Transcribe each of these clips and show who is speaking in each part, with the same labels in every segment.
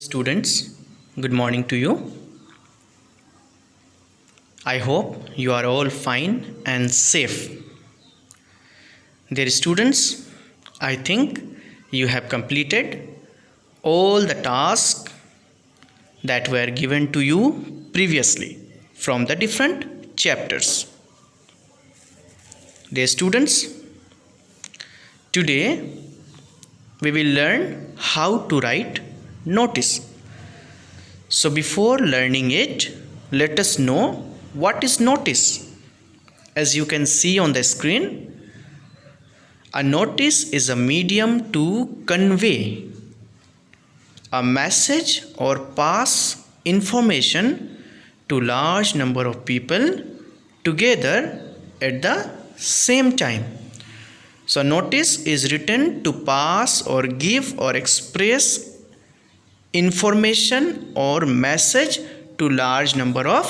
Speaker 1: Students, good morning to you. I hope you are all fine and safe. Dear students, I think you have completed all the tasks that were given to you previously from the different chapters. Dear students, today we will learn how to write notice. So before learning it, let us know what is notice. As you can see on the screen, a notice is a medium to convey a message or pass information to large number of people together at the same time. So notice is written to pass or give or express information or message to large number of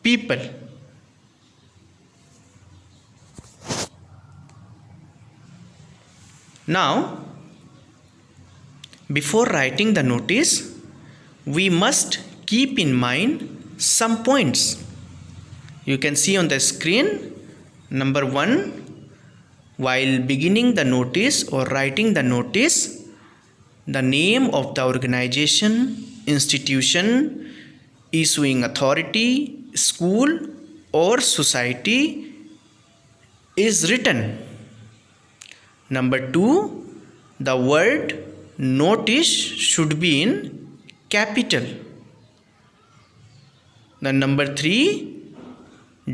Speaker 1: people. Now, before writing the notice, we must keep in mind some points. You can see on the screen, number 1, while beginning the notice or writing the notice, the name of the organization, institution, issuing authority, school or society is written. Number 2, the word notice should be in capital. Then number 3,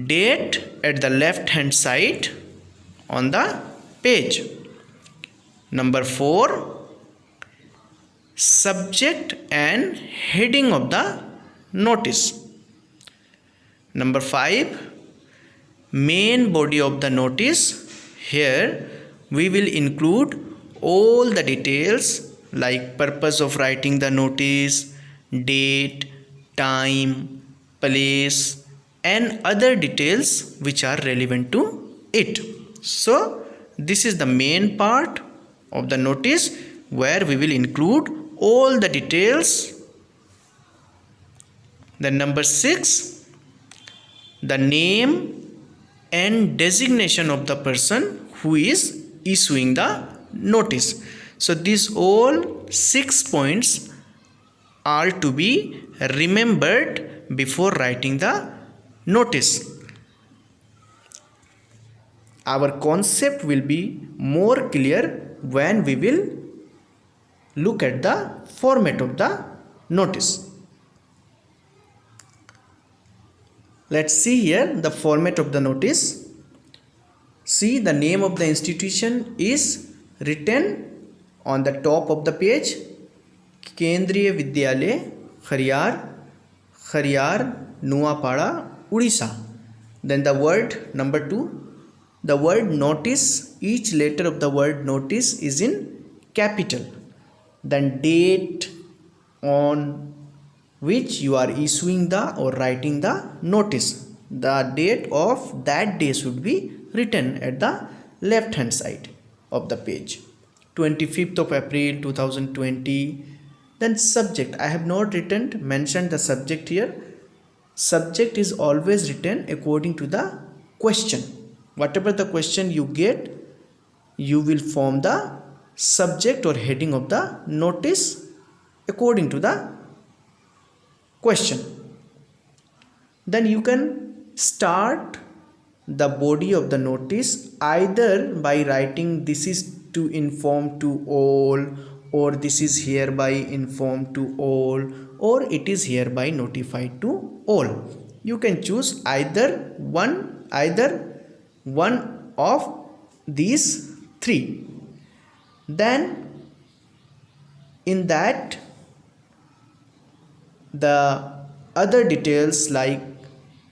Speaker 1: date at the left hand side on the page. Number 4, subject and heading of the notice. Number 5, main body of the notice. Here we will include all the details like purpose of writing the notice, date, time, place and other details which are relevant to it. So this is the main part of the notice where we will include all the details. Then number 6, the name and designation of the person who is issuing the notice. So these all 6 points are to be remembered before writing the notice. Our concept will be more clear when we will look at the format of the notice. Let's see here the format of the notice. See, the name of the institution is written on the top of the page. Kendriya Vidyalaya Khariar Nuapada, Odisha. Then the word number 2, the word notice, each letter of the word notice is in capital. Then date on which you are issuing the or writing the notice. The date of that day should be written at the left hand side of the page. 25th of April 2020. Then subject, I have not mentioned the subject here. Subject is always written according to the question. Whatever the question you get, you will form the subject or heading of the notice according to the question. Then you can start the body of the notice either by writing this is to inform to all, or this is hereby informed to all, or it is hereby notified to all. You can choose either one of these 3. Then in that the other details like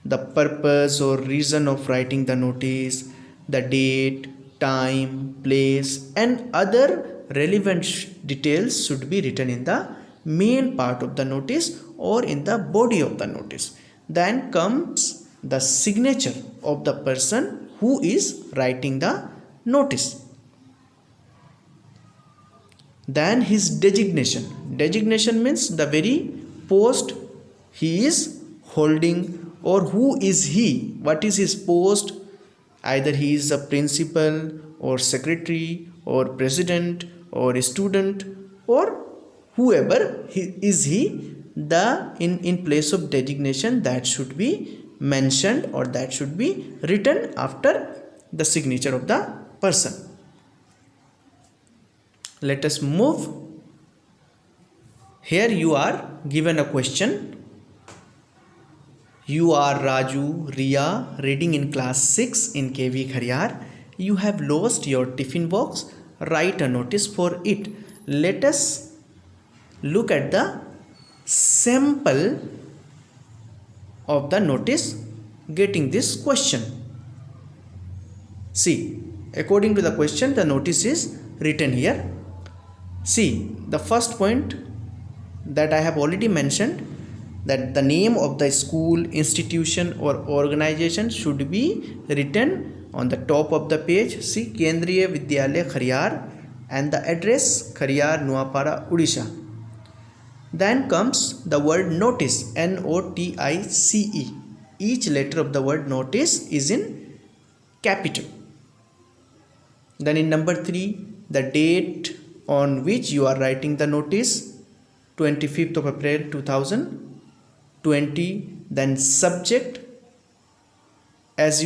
Speaker 1: the purpose or reason of writing the notice, the date, time, place and other relevant details should be written in the main part of the notice or in the body of the notice. Then comes the signature of the person who is writing the notice. Then his designation. Designation means the very post he is holding, or who is he, what is his post. Either he is a principal or secretary or president or a student or whoever he, the in place of designation that should be mentioned or that should be written after the signature of the person. Let us move. Here you are given a question. You are Raju, Riya, reading in class 6 in KV Khariyar. You have lost your tiffin box. Write a notice for it. Let us look at the sample of the notice getting this question. See, according to the question, the notice is written here. See, the first point that I have already mentioned, that the name of the school, institution or organization should be written on the top of the page. See, Kendriya Vidyalaya Khariyar and the address Khariyar, Nuapara, Odisha. Then comes the word notice, Notice. Each letter of the word notice is in capital. Then in number 3, the date on which you are writing the notice, 25th of April 2020. Then subject, as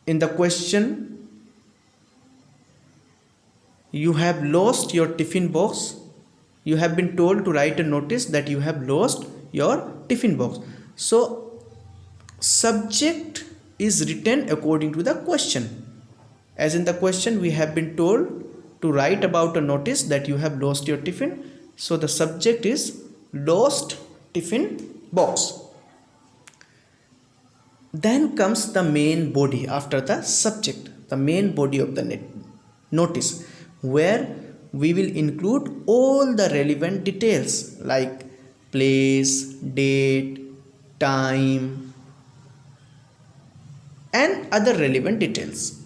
Speaker 1: in the question, you have lost your tiffin box. You have been told to write a notice that you have lost your tiffin box. So subject is written according to the question. As in the question, we have been told to write about a notice that you have lost your tiffin. So the subject is lost tiffin box. Then comes the main body after the subject, the main body of the notice, where we will include all the relevant details like place, date, time and other relevant details.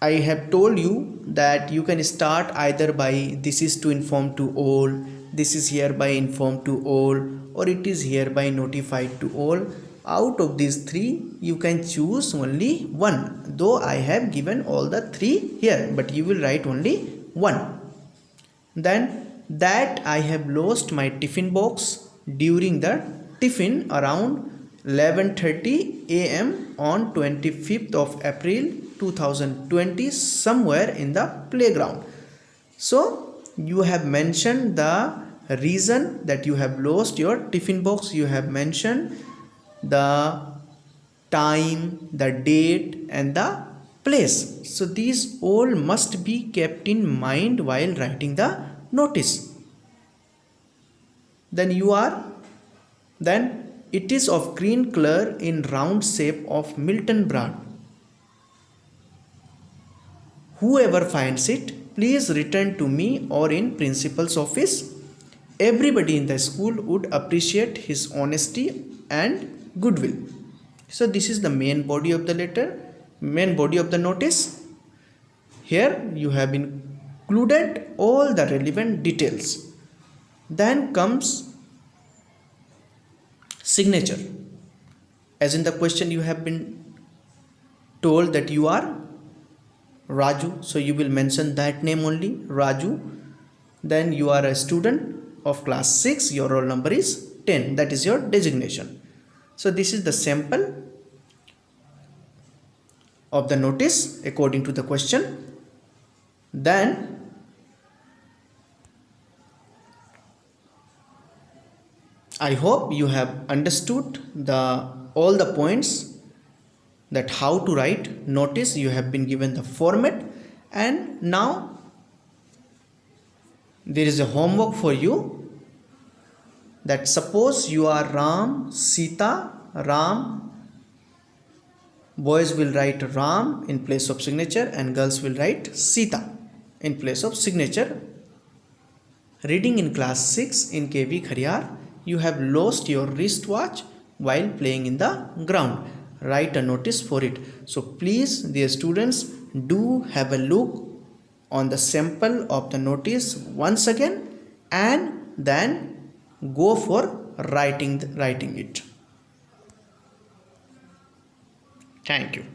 Speaker 1: I have told you that you can start either by this is to inform to all, this is hereby informed to all, or it is hereby notified to all. Out of these 3, you can choose only one, though I have given all the 3 here, but you will write only one. Then that I have lost my tiffin box during the tiffin around 11:30 am on 25th of April 2020 somewhere in the playground. So you have mentioned the reason that you have lost your tiffin box. You have mentioned the time, the date and the place. So these all must be kept in mind while writing the notice. Then it is of green color in round shape of Milton brand. Whoever finds it, please return to me or in principal's office. Everybody in the school would appreciate his honesty and goodwill. So this is the main body of the letter, main body of the notice. Here you have included all the relevant details. Then comes signature. As in the question, you have been told that you are Raju, so you will mention that name only, Raju. Then you are a student of class 6, your roll number is 10, that is your designation. So this is the sample of the notice according to the question. Then I hope you have understood all the points that how to write notice. You have been given the format, and now there is a homework for you, that suppose you are Ram, Sita, Ram, boys will write Ram in place of signature and girls will write Sita in place of signature. Reading in class 6 in KV Khariyar, you have lost your wristwatch while playing in the ground. Write a notice for it. So please, dear students, do have a look on the sample of the notice once again and then go for writing it. Thank you.